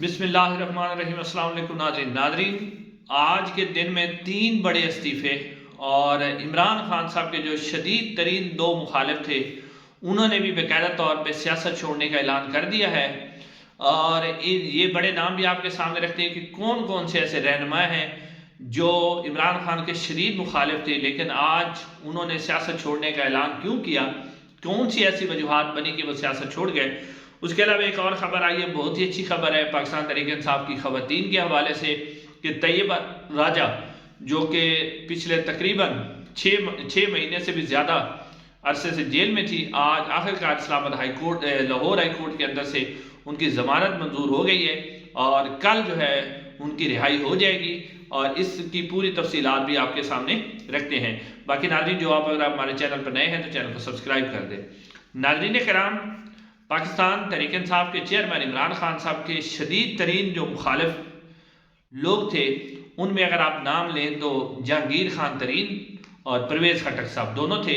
बिस्मिल्लाहिर्रहमानिर्रहीम। अस्सलाम वालेकुम नाज़रीन, आज के दिन में 3 बड़े इस्तीफ़े और इमरान खान साहब के जो शदीद तरीन 2 मुखालिफ थे उन्होंने भी बाकायदा तौर पे सियासत छोड़ने का ऐलान कर दिया है। और ये बड़े नाम भी आपके सामने रखते हैं कि कौन कौन से ऐसे रहनुमा हैं जो इमरान खान के शदीद मुखालिफ थे, लेकिन आज उन्होंने सियासत छोड़ने का ऐलान क्यों किया, कौन सी ऐसी वजूहात बनी कि वो सियासत छोड़ गए। उसके अलावा एक और ख़बर आई है, बहुत ही अच्छी खबर है पाकिस्तान तहरीक-ए-इंसाफ की ख़वातीन के हवाले से कि तैयबा राजा जो कि पिछले तकरीबन 6 महीने से भी ज़्यादा अरसे से जेल में थी, आज आखिरकार Islamabad high court Lahore high court के अंदर से उनकी ज़मानत मंजूर हो गई है और कल जो है उनकी रिहाई हो जाएगी और इसकी पूरी तफसीलात भी आपके सामने रखते हैं। बाकी नाज़रीन, जो आप अगर आप हमारे चैनल पर नए हैं तो चैनल को सब्सक्राइब कर दें। नाज़रीन कराम, पाकिस्तान तहरीक इंसाफ के चेयरमैन इमरान खान साहब के शदीद तरीन जो मुखालिफ लोग थे उनमें अगर आप नाम लें तो जहांगीर खान तरीन और परवेज़ खटक साहब दोनों थे।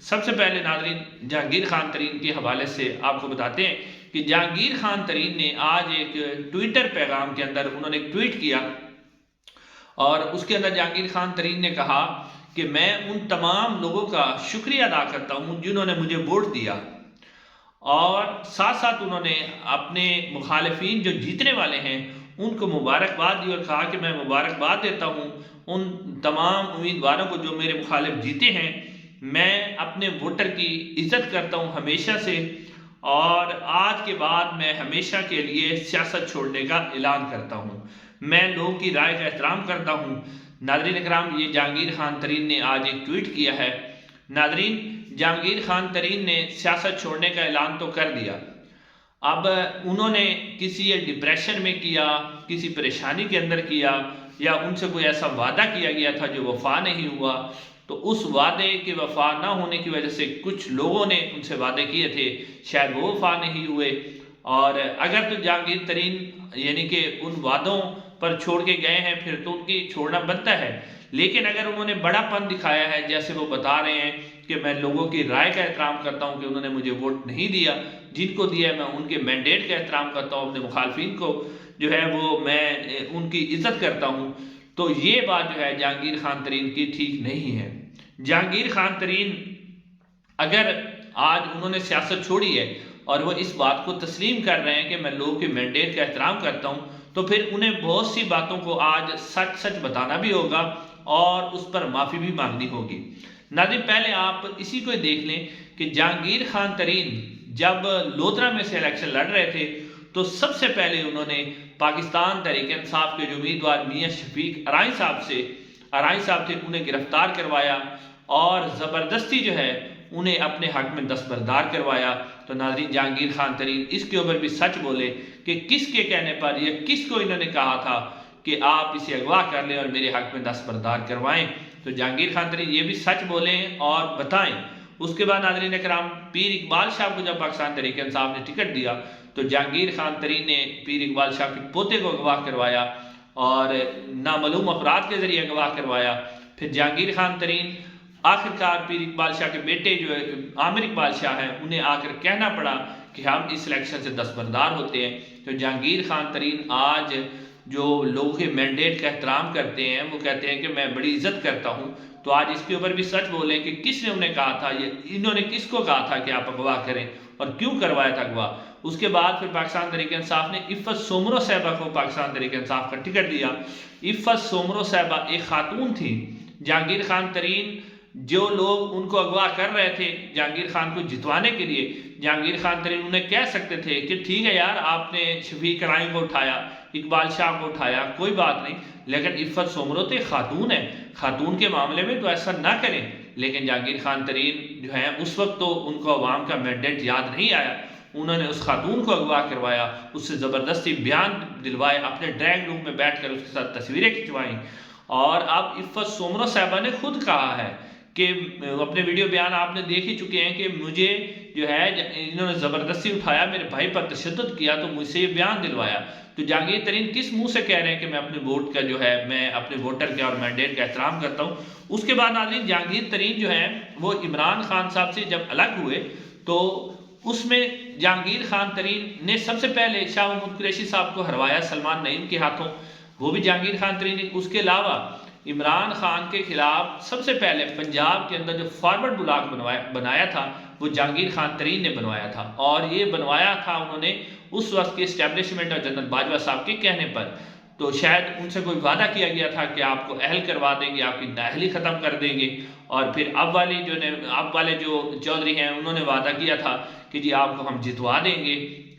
सबसे पहले नाज़रीन, जहांगीर खान तरीन के हवाले से आपको बताते हैं कि जहांगीर खान तरीन ने आज एक ट्विटर पैगाम के अंदर उन्होंने एक ट्वीट किया और उसके अंदर जहांगीर खान तरीन ने कहा कि मैं उन तमाम लोगों का शुक्रिया अदा करता हूँ जिन्होंने मुझे वोट दिया, और साथ साथ उन्होंने अपने मुखालिफिन जो जीतने वाले हैं उनको मुबारकबाद दी और कहा कि मैं मुबारकबाद देता हूँ उन तमाम उम्मीदवारों को जो मेरे मुखालिफ जीते हैं। मैं अपने वोटर की इज़्ज़त करता हूँ हमेशा से, और आज के बाद मैं हमेशा के लिए सियासत छोड़ने का ऐलान करता हूँ। मैं लोगों की राय का एहतराम करता हूँ। नाज़रीन इकराम, ये जहांगीर खान तरीन ने आज एक ट्वीट किया है। नाज़रीन, जहांगीर खान तरीन ने सियासत छोड़ने का ऐलान तो कर दिया, अब उन्होंने किसी ये डिप्रेशन में किया, किसी परेशानी के अंदर किया, या उनसे कोई ऐसा वादा किया गया था जो वफा नहीं हुआ, तो उस वादे के वफा ना होने की वजह से कुछ लोगों ने उनसे वादे किए थे, शायद वो वफा नहीं हुए। और अगर तो जहांगीर तरीन यानी कि उन वादों पर छोड़ के गए हैं फिर तो उनकी छोड़ना बनता है, लेकिन अगर उन्होंने बड़ापन दिखाया है जैसे वो बता रहे हैं कि मैं लोगों की राय का एहतराम करता हूं कि उन्होंने मुझे वोट नहीं दिया, जिनको दिया है मैं उनके मैंडेट का एहतराम करता हूं, अपने मुखालफिन को जो है वो मैं उनकी इज्जत करता हूं, तो ये बात जो है जहांगीर खान तरीन की ठीक नहीं है। जहांगीर खान तरीन अगर आज उन्होंने सियासत छोड़ी है और वो इस बात को तस्लीम कर रहे हैं कि मैं लोगों के मैंडेट का एहतराम करता हूं, तो फिर उन्हें बहुत सी बातों को आज सच सच बताना भी होगा और उस पर माफ़ी भी मांगनी होगी। नाज़रीन, पहले आप इसी को देख लें कि जहांगीर खान तरीन जब लोधरा में से इलेक्शन लड़ रहे थे तो सबसे पहले उन्होंने पाकिस्तान तहरीक इंसाफ के जो उम्मीदवार मियाँ शफीक अराई साहब थे उन्हें गिरफ्तार करवाया और ज़बरदस्ती जो है उन्हें अपने हक में दस्तबरदार करवाया। तो नाज़रीन, जहांगीर खान तरीन इसके ऊपर भी सच बोले कि किसके कहने पर या किसको इन्होंने कहा था कि आप इसे अगवा कर लें और मेरे हक में दस्तबरदार करवाएं। तो जहांगीर खान तरीन ये भी सच बोलें और बताएं। उसके बाद नाज़रीन कराम, पीर इकबाल शाह को जब पाकिस्तान तहरीक इंसाफ ने टिकट दिया तो जहांगीर खान तरीन ने पीर इकबाल शाह के पोते को अगवा करवाया और नामालूम अफराद के जरिए अगवा करवाया। फिर जहांगीर खान तरीन आखिरकार पीर इकबाल शाह के बेटे जो आमिर इकबाल शाह हैं उन्हें आकर कहना पड़ा कि हम इस इलेक्शन से दस्तबरदार होते हैं। तो जहांगीर खान तरीन आज जो लोगों के मैंडेट का एहतराम करते हैं वो कहते हैं कि मैं बड़ी इज्जत करता हूं, तो आज इसके ऊपर भी सच बोले कि किसने उन्हें कहा था, ये इन्होंने किसको कहा था कि आप अगवा करें और क्यों करवाया था अगवा। उसके बाद फिर पाकिस्तान तहरीक इंसाफ ने इफ़त सोमरो साहबा को पाकिस्तान तहरीक इंसाफ का टिकट दिया। इफ़त सोमरो साहबा एक खातून थी। जहांगीर खान तरीन जो लोग उनको अगवा कर रहे थे जहांगीर खान को जितवाने के लिए, जहांगीर खान तरीन उन्हें कह सकते थे कि ठीक है यार, आपने शफीक अराई को उठाया, इकबाल शाह को उठाया, कोई बात नहीं, लेकिन इफ़त सोमरो तो खातून है, खातून के मामले में तो ऐसा ना करें। लेकिन जहांगीर खान तरीन जो है उस वक्त तो उनको अवाम का मैंडेट याद नहीं आया, उन्होंने उस खातून को अगवा करवाया, उससे ज़बरदस्ती बयान दिलवाए, अपने ड्रैग रूम में बैठ कर उसके साथ तस्वीरें खिंचवाई। और अब इफ़त सोमरो साहबा ने खुद कहा है कि अपने वीडियो बयान आपने देख ही चुके हैं कि मुझे जो है इन्होंने ज़बरदस्ती उठाया, मेरे भाई पर तशद्दुद किया, तो मुझसे ये बयान दिलवाया। तो जहांगीर तरीन किस मुंह से कह रहे हैं कि मैं अपने वोट का जो है मैं अपने वोटर के और मैंडेट का एहतराम करता हूँ। उसके बाद नाज़रीन, जहांगीर तरीन जो है वो इमरान खान साहब से जब अलग हुए तो उसमें जहांगीर खान तरीन ने सबसे पहले शाह महमूद कुरैशी साहब को हरवाया सलमान नईम के हाथों, वो भी जहांगीर खान तरीन ने। उसके अलावा इमरान खान के खिलाफ सबसे पहले पंजाब के अंदर जो फॉरवर्ड ब्लॉक बनाया था वो जहांगीर खान तरीन ने बनवाया था, और ये बनवाया था उन्होंने उस वक्त के इस्टेब्लिशमेंट और जनरल बाजवा साहब के कहने पर। तो शायद उनसे कोई वादा किया गया था कि आपको अहल करवा देंगे, आपकी नाअहली ख़त्म कर देंगे, और फिर अब वाले जो चौधरी हैं उन्होंने वादा किया था कि जी आपको हम जितवा देंगे,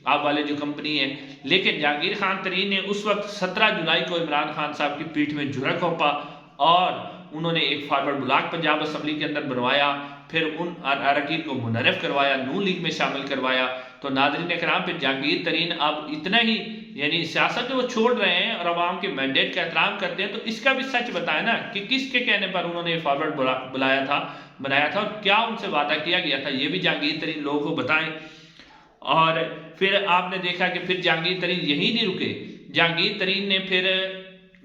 अब वाले जो कंपनी है। लेकिन जहांगीर खान तरीन ने उस वक्त 17 जुलाई को इमरान खान साहब की पीठ में जुरा घोंपा और उन्होंने एक फॉरवर्ड ब्लॉक पंजाब असम्बली के अंदर बनवाया, फिर उन अरकान को मुनरफ करवाया, नून लीग में शामिल करवाया। तो नाज़रीन इकराम, पे जहांगीर तरीन अब इतना ही यानी सियासत वो छोड़ रहे हैं और अवाम के मैंडेट का एहतराम करते हैं, तो इसका भी सच बताएं ना कि किसके कहने पर उन्होंने फॉरवर्ड बनाया था और क्या उनसे वादा किया गया था, ये भी जहांगीर तरीन लोगों को बताएं। और फिर आपने देखा कि फिर जहांगीर तरीन यही नहीं रुके, जहांगीर तरीन ने फिर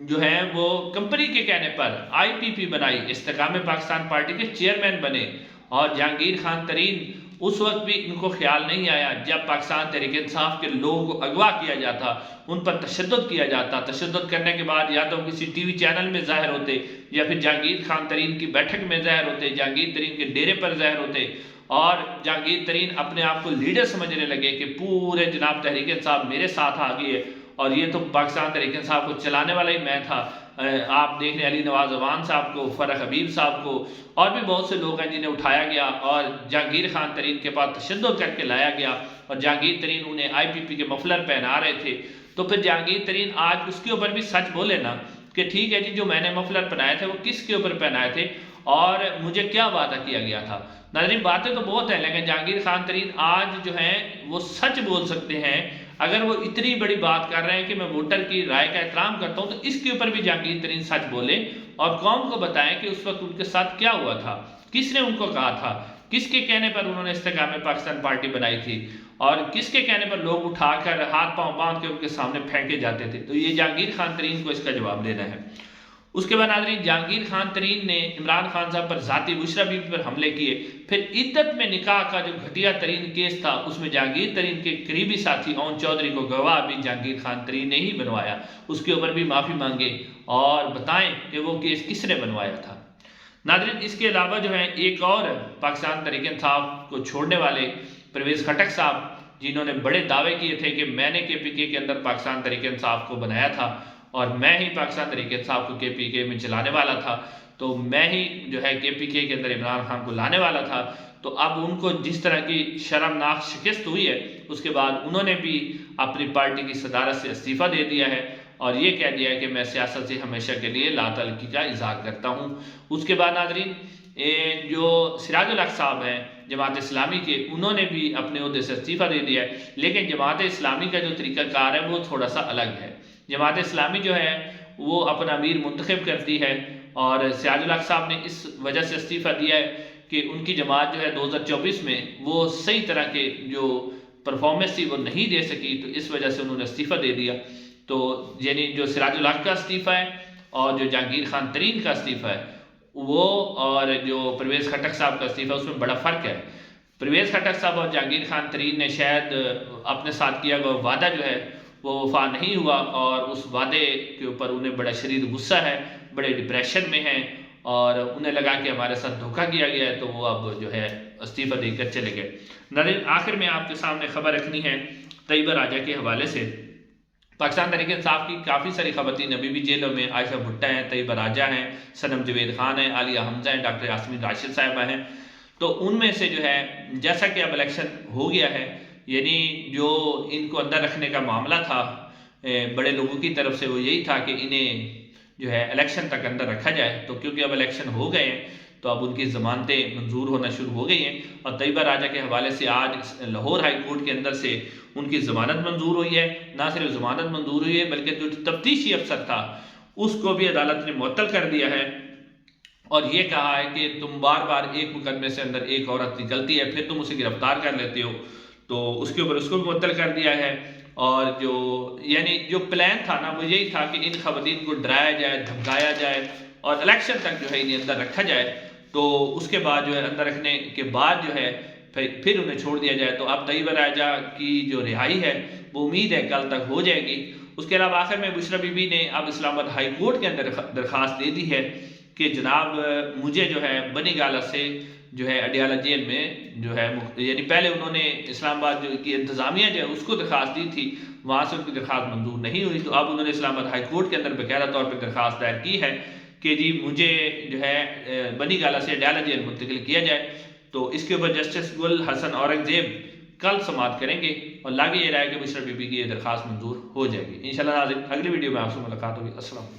जो है वो कंपनी के कहने पर IPP बनाई, इस्तेकाम पाकिस्तान पार्टी के चेयरमैन बने। और जहांगीर खान तरीन उस वक्त भी इनको ख्याल नहीं आया जब पाकिस्तान तहरीक इंसाफ के लोगों को अगवा किया जाता, उन पर तशद्दुद किया जाता, तशद्दुद करने के बाद या तो किसी TV चैनल में ज़ाहिर होते या फिर जहांगीर खान तरीन की बैठक में ज़ाहिर होते, जहांगीर तरीन के डेरे पर ज़ाहिर होते, और जहांगीर तरीन अपने आप को लीडर समझने लगे कि पूरे जनाब तहरीक इंसाफ मेरे साथ आ गई है और ये तो पाकिस्तान तहरीक इंसाफ को चलाने वाला ही मैं था। आप देख रहे हैं अली नवाज अवान साहब को, फरह हबीब साहब को, और भी बहुत से लोग हैं जिन्हें उठाया गया और जहांगीर खान तरीन के पास तशद्दुद करके लाया गया, और जहांगीर तरीन उन्हें IPP के मफलर पहना रहे थे। तो फिर जहांगीर तरीन आज उसके ऊपर भी सच बोले ना कि ठीक है जी, जो मैंने मफलर पहनाए थे वो किसके ऊपर पहनाए थे और मुझे क्या वादा किया गया था। नाज़रीन, बातें तो बहुत हैं, लेकिन जहांगीर खान तरीन आज जो हैं वो सच बोल सकते हैं। अगर वो इतनी बड़ी बात कर रहे हैं कि मैं वोटर की राय का एहतराम करता हूं, तो इसके ऊपर भी जहांगीर तरीन सच बोले और कौम को बताएं कि उस वक्त उनके साथ क्या हुआ था, किसने उनको कहा था, किसके कहने पर उन्होंने इस्तेकाम पाकिस्तान पार्टी बनाई थी और किसके कहने पर लोग उठाकर हाथ पांव बांध के उनके सामने फेंके जाते थे। तो ये जहांगीर खान तरीन को इसका जवाब देना है। उसके बाद नाज़रीन, जहांगीर खान तरीन ने इमरान खान साहब पर ज़ाती बुशरा बीबी पर हमले किए। फिर इद्दत में निकाह का जो घटिया तरीन केस था उसमें जहांगीर तरीन के करीबी साथी ओन चौधरी को गवाह भी जहांगीर खान तरीन ने ही बनवाया, उसके ऊपर भी माफ़ी मांगे और बताएं कि वो केस किसने बनवाया था। नाज़रीन, इसके अलावा जो है एक और पाकिस्तान तहरीक इंसाफ को छोड़ने वाले परवेज़ खटक साहब, जिन्होंने बड़े दावे किए थे कि मैंने KPK के अंदर पाकिस्तान तहरीक इंसाफ को बनाया था और मैं ही पाकिस्तान तहरीक इंसाफ को KPK में चलाने वाला था, तो मैं ही जो है KPK के अंदर इमरान खान को लाने वाला था। तो अब उनको जिस तरह की शर्मनाक शिकस्त हुई है, उसके बाद उन्होंने भी अपनी पार्टी की सदारत से इस्तीफ़ा दे दिया है और ये कह दिया है कि मैं सियासत से हमेशा के लिए लातल्की का इजहार करता हूँ। उसके बाद नाज़रीन, जो सिराजुल हक साहब हैं जमात इस्लामी के, उन्होंने भी अपने ओहदे से इस्तीफ़ा दे दिया है। लेकिन जमात इस्लामी का जो तरीक़ाकार है वो थोड़ा सा अलग है। जमात इस्लामी जो है वो अपना अमीर मुंतखब करती है और सिराजुल हक साहब ने इस वजह से इस्तीफ़ा दिया है कि उनकी जमात जो है 2024 में वो सही तरह के जो परफॉर्मेंस थी वो नहीं दे सकी, तो इस वजह से उन्होंने इस्तीफ़ा दे दिया। तो यानी जो सिराजुल हक का इस्तीफ़ा है और जो जहांगीर खान तरीन का इस्तीफ़ा है वो, और जो परवेज़ खटक साहब का इस्तीफ़ा, उसमें बड़ा फ़र्क है। परवेज़ खटक साहब और जहांगीर खान तरीन ने शायद अपने साथ किया गया वादा जो है वो वफा नहीं हुआ और उस वादे के ऊपर उन्हें बड़ा शदीद गुस्सा है, बड़े डिप्रेशन में हैं और उन्हें लगा कि हमारे साथ धोखा किया गया है, तो वो अब जो है इस्तीफ़ा देकर चले गए। नाज़रीन, आखिर में आपके सामने खबर रखनी है तैयबा राजा के हवाले से। पाकिस्तान तहरीक इंसाफ की काफ़ी सारी ख़वातीन अभी भी जेलों में, आयशा भुट्टा हैं, तैयबा राजा हैं, सनम जवेद खान हैं, आलिया हमजा हैं, डॉक्टर यास्मीन राशिद साहिबा हैं। तो उनमें से जो है जैसा कि अब इलेक्शन हो गया है, यानी जो इनको अंदर रखने का मामला था बड़े लोगों की तरफ से, वो यही था कि इन्हें जो है इलेक्शन तक अंदर रखा जाए। तो क्योंकि अब इलेक्शन हो गए हैं तो अब उनकी ज़मानतें मंजूर होना शुरू हो गई हैं और तैयबा राजा के हवाले से आज लाहौर हाई कोर्ट के अंदर से उनकी ज़मानत मंजूर हुई है। ना सिर्फ ज़मानत मंजूर हुई है बल्कि जो तफ्तीशी अफसर था उसको भी अदालत ने मुअत्तल कर दिया है और ये कहा है कि तुम बार बार एक मुकदमे से अंदर एक औरत निकलती है फिर तुम उसे गिरफ्तार कर लेते हो, तो उसके ऊपर उसको भी मुअत्तल कर दिया है। और जो यानी जो प्लान था ना वो यही था कि इन खवातीन को डराया जाए, धमकाया जाए और इलेक्शन तक जो है इन्हें अंदर रखा जाए। तो उसके बाद जो है अंदर रखने के बाद जो है फिर उन्हें छोड़ दिया जाए। तो अब तैयबा राजा की जो रिहाई है वो उम्मीद है कल तक हो जाएगी। उसके अलावा आखिर में बुशरा बीबी ने अब इस्लामाबाद हाई कोर्ट के अंदर दरख्वास्त दे दी है कि जनाब मुझे जो है बनी गाला से जो है अडियाला जेल में जो है, यानी पहले उन्होंने इस्लामाबाद जो की इंतज़ामिया जो है उसको दरख्वास्त दी थी, वहाँ से उनकी दरख्वास्त मंजूर नहीं हुई। तो अब उन्होंने इस्लामाबाद हाई कोर्ट के अंदर बाकायदा तौर पर दरख्वास्त दायर की है कि जी मुझे जो है बनी गाला से अडियाला जेल मुंतकिल किया जाए। तो इसके ऊपर जस्टिस गुल हसन औरंगजेब कल समाअत करेंगे और लागे ये रहा है कि बुशरा बीबी की ये दरख्वास्त मंजूर हो जाएगी। इंशाल्लाह नाज़रीन अगली वीडियो में आपसे मुलाकात होगी। अस्सलाम वालेकुम।